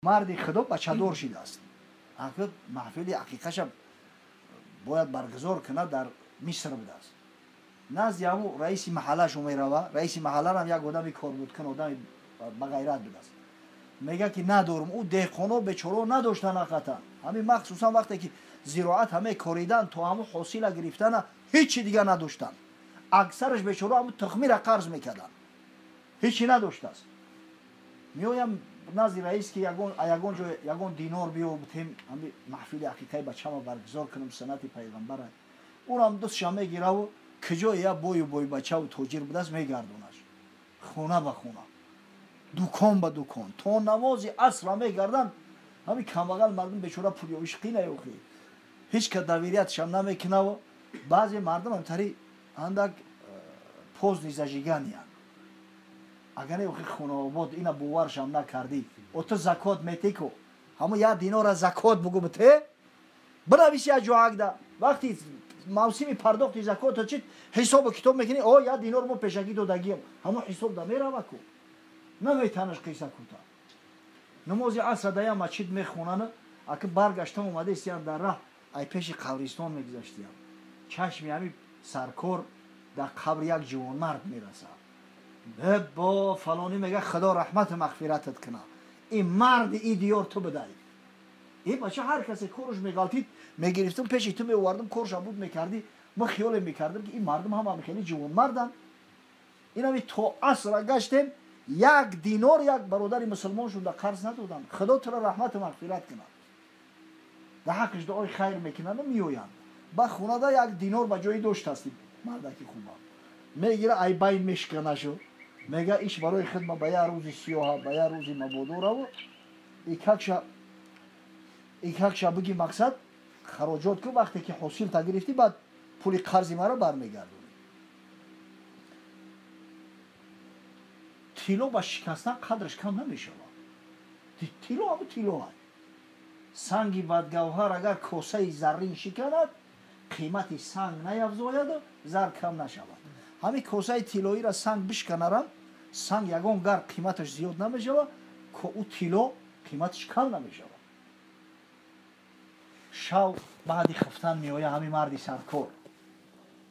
مرد خدا بچه‌دار شده است. اگر محفل عقیقه‌ش باید برگزار کنه در مصر بوده است. نزد یامو رئیس محله شو میروه. رئیس محله هم یک آدمی کار بود کن، آدمی با غیرت بود است. میگه که ندارم او دهقانا بیچاره نداشتن حقیقتا. همین مخصوصا وقتی که زراعت همه کاریدن تو همو حاصل گرفتن هیچ دیگه نداشتن. اکثرش بیچاره همو تخمی را قرض میکردن. هیچی نداشت است. میایم نزد رئیس که یگون دینار بیو بتیم همین محفل عقیقه بچه‌ما برگزار کنم سنت پیغمبر. اونم دستش میگیره و کجا یا بوی بچه و تاجر بود است میگردونش خونه به خونه دکان به دکان تا نماز عصر میگردن. همین کمبغل مردم بیچاره پول عشقی نیوخی هیچ که دویریتش هم نمیکنه و بعضی مردم همطوری اندک پوز زجیگانی هست. اگر نیوخی خونه آباد اینا بوارش هم نکردی او تو زکات میتی کو همون یا دینار زکات بگو بته بنویسی از جوعک ده وقتی موسم پرداخت زکات چیت حساب کتاب میکنی او یا دینار ما پیشگی دادگیم همون حساب ده میره کو نمیتونش قیسه کوتا نماز عصر دایا مسجد میخونن اگه برگشتم اومده سیان در راه ای پیش قبرستان میگذاشتیم چشمی همین سرکار در قبر یک جوان مرد میرسه با فلانی میگه خدا رحمت مغفرتت کنه این مرد این دیار تو بدهی این بچه هر کسی کورش میگالتید میگرفتم پیش تو میوردم کورش بود میکردی ما خیال میکردم که این مردم هم خیلی جوان مردن اینا تو عصر گشتیم یک دینار یک برادر مسلمان شون در قرض ندادن خدا تو را رحمت و مغفرت کنه در حقش دعای خیر میکنن و میویند با خونه دا یک دینار به جای داشت هستیم مردکی خوبه میگیره ای بین میشکنه شو میگه ایش برای خدمت به یه روزی سیاه به یه روزی مبادو رو ایکاکشا بگی مقصد خراجات که وقتی که حاصل تا گرفتی بعد پول قرضی مرا برمیگردونی تیلو با شکستن قدرش کم نمیشه تیلو هم تیلو های سنگی بدگوهر اگر کاسه زرین شکند قیمت سنگ نیفزاید و زر کم نشود همین کاسه تیلویی را سنگ بشکنرم سنگ یگان گر قیمتش زیاد نمیشه که او تیلو قیمتش کم نمیشه شو بعدی خفتن میآید همین مردی سرکار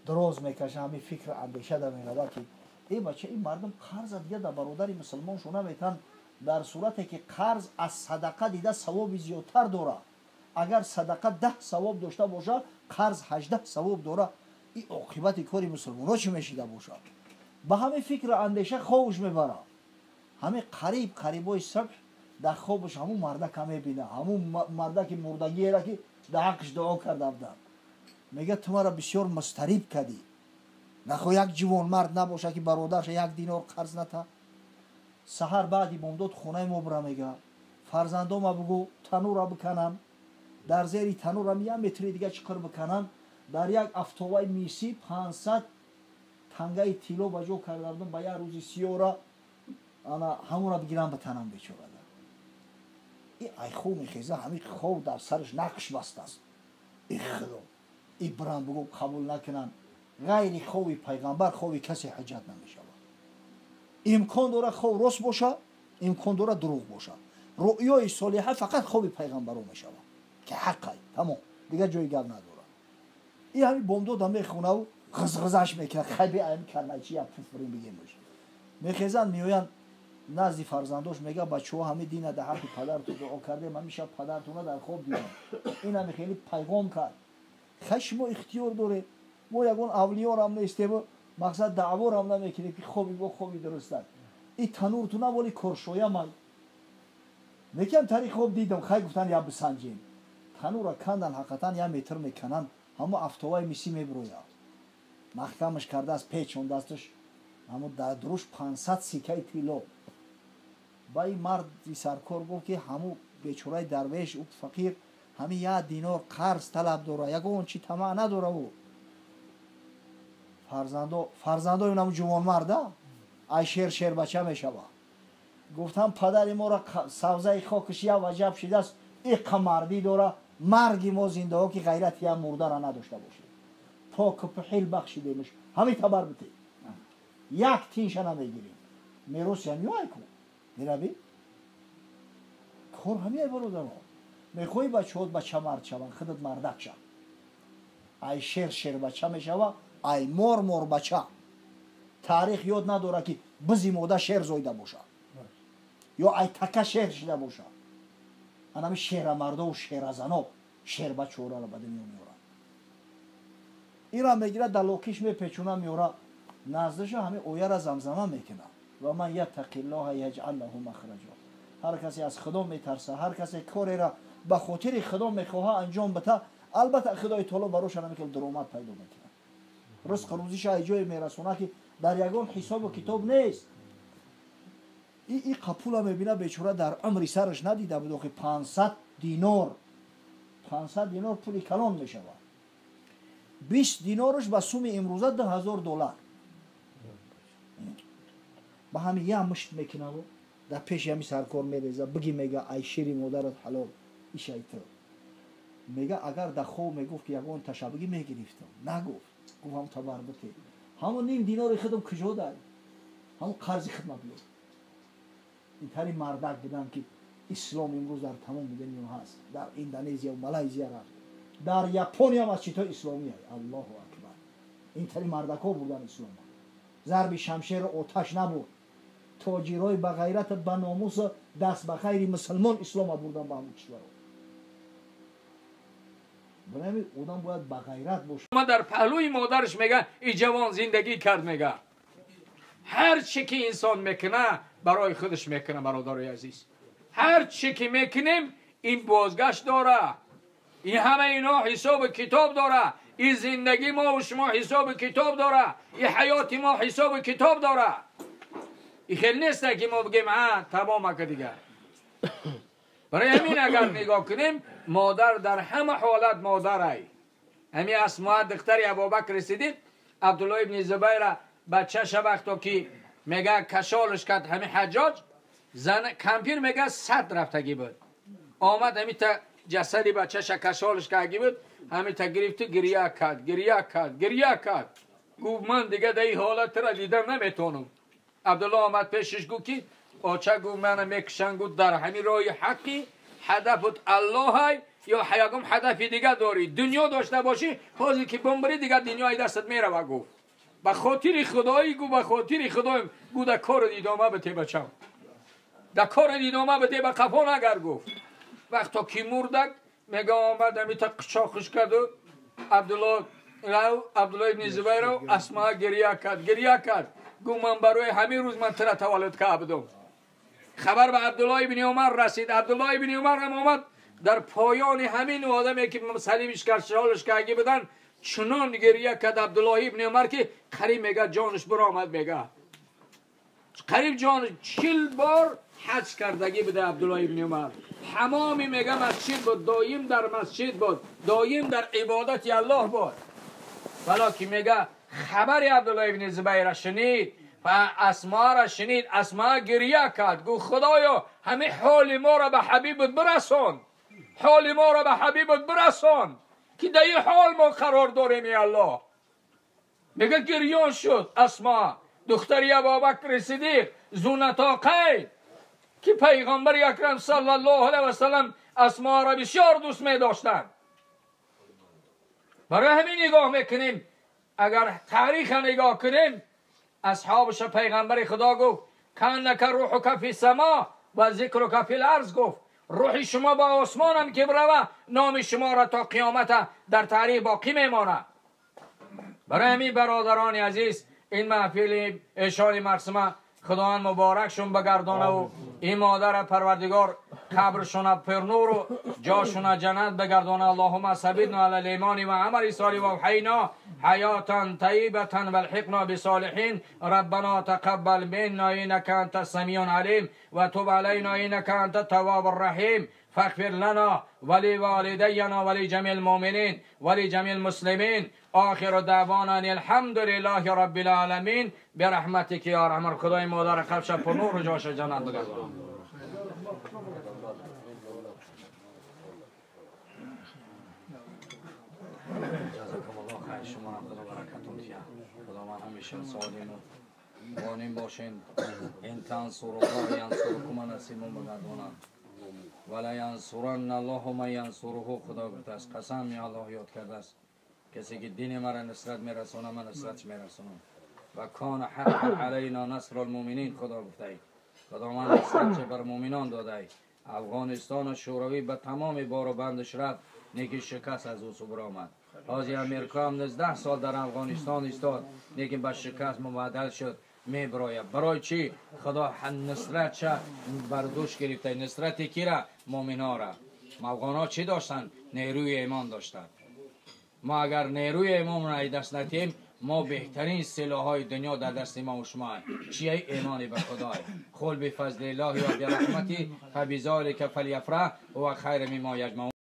دراز میکشه همین فکر اندیشه در میرود که ای بچه این مردم قرض دیگه در برادر مسلمان شونه میتن در صورتی که قرض از صدقه دیده ثواب زیادتر داره اگر صدقه 10 ثواب داشته باشه قرض 18 ثواب داره این عاقبت کاری مسلمان ها چی میشیده باشه به همین فکر اندیشه خوابش میبره همین قریبای صبح در خوابش همون مردک هم میبینه همون مردک مردگی را که در حقش دعا کرده بودن میگه تو مرا بسیار مستریب کردی نخوا یک جوان مرد نباشه که برادرش یک دینار قرض نته سحر بعدی بامداد خونه ما برا میگه فرزندام بگو تنور را بکنن در زیر تنور هم 1 متر دیگه چقدر بکنن در یک افتاوای میسی 500 تنگه تیلو بجو کردم با یک روزی سیاه را همون را بگیرم به تنم بیچاره این ای خوب میخیزه همین خوب در سرش نقش بسته است ای خدا ای برام بگو قبول نکنن غیر خوبی پیغمبر خوبی کسی حجت نمیشه امکان داره خوب راست باشه امکان داره دروغ باشه رؤیای صالحه فقط خوبی پیغمبر میشه که حقه تمام دیگه جای گپ نداره این همین بامداد هم میخونه و غزغزش میکنه خیلی این کلمه چی یک فوفرین بگیم باشه میخیزن میوین نزد فرزنداش میگه بچه‌ها همه دین در حق پدرتون دعا کرده من میشه پدرتون در خواب دیدم این هم خیلی پیغام کرد خشم و اختیار داره ما یگون اولیار هم نیستیم مقصد دعوا هم نمیکنه که خوبی با خوبی درسته این تنورتون ولی کرشویا من میگم طریق خوب دیدم خیلی گفتن یا بسنجین تنور را کندن حقیقتا 1 متر میکنن همه افتوای میسی میبروید محکمش کرده از پیچون دستش همون در دروش 500 سکه تیلو با این مرد سرکار گفت که همون بیچاره درویش او فقیر همین 1 دینار قرض طلب داره یگون چی طمع نداره او فرزندو اینم جوان مرده ای شیر بچه میشه گفتم پدر ما را سوزه خاکش یا وجب شده است این مردی داره مرگی ما زنده ها که غیرت یا مرده را نداشته باشه پاک و پحیل بخشیده میشه همین تبر بته 1 تینش نمیگیریم میراث یعنی کو میرابی کار همین برادر میخوای بچه‌ها بچه مرد شوند خودت مردک شو ای شیر بچه میشوه ای مور بچه تاریخ یاد نداره که بزی موده شیر زایده باشه یا ای تکه شیر شده باشه انمی شیر مرده و شیر زنا شیر بچه ها را به دنیا میارن ایرا میگیره دلوکیش میپیچونه میاره نزدش همه اویه را زمزمه میکنه و من یتقی الله یجعل له مخرجا هر کسی از خدا میترسه هر کسی کاری را به خاطر خدا میخواه انجام بده البته خدای تعالی براش نمیکنه درآمد پیدا میکنه رزق روزیش ای جای میرسونه که در یگان حساب و کتاب نیست این قپولا میبینه بیچاره در عمری سرش ندیده بود که 500 دینار پولی کلان میشود 20 دینارش به سوم امروزه $10,000 با همین یه مشت میکنه و در پیش همی سرکار میریزه بگی میگه ای شیری مادرت حلال ای شیطان میگه اگر در خواب میگفت که یگان تشبگی میگرفتم نگفت گفت هم تبربته همون نیم دینار خودم کجا داری همون قرض خدمت بود این تری مردک بودن که اسلام امروز در تمام دنیا هست در اندونزیا و مالزیا رفت در ژاپن هم از چیتا اسلامی هست الله اکبر این تری مردک ها بودن اسلام ضرب شمشیر آتش نبود تاجرای به غیرت به ناموس دست به خیر مسلمان اسلام بردن به همون کشور برای اونم باید به غیرت باشه ما در پهلوی مادرش میگه این جوان زندگی کرد میگه هر چی که انسان میکنه برای خودش میکنه برادرای عزیز هر چی که میکنیم این بازگشت داره این همه اینا حساب کتاب داره این زندگی ما و شما حساب کتاب داره این حیات ما حساب کتاب داره این خیلی نیست که ما بگیم تمام که دیگه برای همین اگر نگاه کنیم مادر در همه حالت مادر ای همین اسماء دختر ابوبکر رسیدید عبدالله ابن زبیر بچه وقتا که میگه کشالش کرد همین حجاج زن کمپیر میگه 100 رفتگی بود آمد همین تا جسدی بچه‌ش کشالش کردگی بود همین تا گرفت گریه کرد گفت من دیگه در این حالت را دیدن نمیتونم عبدالله آمد پیشش گفت که آچه گفت من میکشن گفت در همین راه حقی هدفت الله های یا حیاگم هدف دیگه داری دنیا داشته باشی حاضر که بمبری دیگه دنیای دستت میره و گفت به خاطر خدایی گفت به خاطر خدایم گفت در کار دیدامه به تی بچم در کار دیدامه به تی به قفا نگر گفت وقتا کی مردک میگه آمد همی تا قشاقش کرد و عبدالله ابن زبیر و اسماء گریه کرد گفت من برای همین روز من ترا تولد کردم خبر به عبدالله ابن عمر رسید عبدالله ابن عمر هم آمد در پایان همین آدمی که سلیمش کرد شالش کردگی بدن چنان گریه کرد عبدالله ابن عمر که قریب میگه جانش برآمد میگه قریب جانش 40 بار حج کردگی بده عبدالله ابن عمر حمامی میگه مسجد بود دایم در مسجد بود دایم در عبادت الله بود ولی که میگه خبر عبدالله ابن زبیر شنید و اسماء را شنید اسماء گریه کرد گفت خدایا همه حال ما را به حبیبت برسون حال ما را به حبیبت برسون که در این حال ما قرار داریم ای الله میگه گریان شد اسماء دختری ابوبکر صدیق ذوالنطاقین که پیغمبر اکرم صلی الله علیه و سلم اسماء را بسیار دوست می داشتند برای همین نگاه میکنیم اگر تاریخ نگاه کنیم اصحابش پیغمبر خدا گفت کانک روحک فی السما و ذکرک فی الارض گفت روح شما با آسمان هم که بروه نام شما را تا قیامت در تاریخ باقی میمانه برای همین برادران عزیز این محفل اشاره مرسمه خداوند مبارکشون بگردانه و این مادر پروردگار قبرشون پرنور و جاشون جنت بگردانه اللهم ثبتنا علی الایمان و عمل صالح و حینا حیاتا طیبه و الحقنا بالصالحین ربنا تقبل منا انک انت السمیع العلیم و تب علینا انک انت التواب الرحیم فاغفر لنا ولوالدينا ولجميع المؤمنين ولجميع المسلمين آخر دعوانا الحمد لله رب العالمين برحمتك یا ارحم خدای مادر قبرش پر نور و جاش جنت بگردان جزاكم الله خير شما خدا برکتون دیا خدا من همیشه سالم قانین باشین. این تنصروا ینصرکم نصیبون بگردونن ولی ینصرن الله من ینصره. خدا گفته است، قسم می الله یاد کرده است، کسی که دین مرا نصرت میرسونه من نصرتش میرسونم. و کان حق علینا نصر المؤمنین. خدا گفته ای خدا من نصرت بر مؤمنان داده ای. افغانستان شوروی به تمام بار و بندش رفت، نیکی شکست از او صبر آمد. حاجی امریکا هم 19 سال در افغانستان استاد، لیکن به شکست مبدل شد. می براید برای چی؟ خدا نصرت چه بر دوش گرفته. نصرت کی را؟ مؤمنا را. افغان ها چی داشتن؟ نیروی ایمان داشتن. ما اگر نیروی ایمان را دست نتیم، ما بهترین سلاح های دنیا در دست ما و شما. چیه؟ ایمان به خدا. قل بفضل الله و برحمته فبذلک فلیفرح هو خیر مما یجمعون.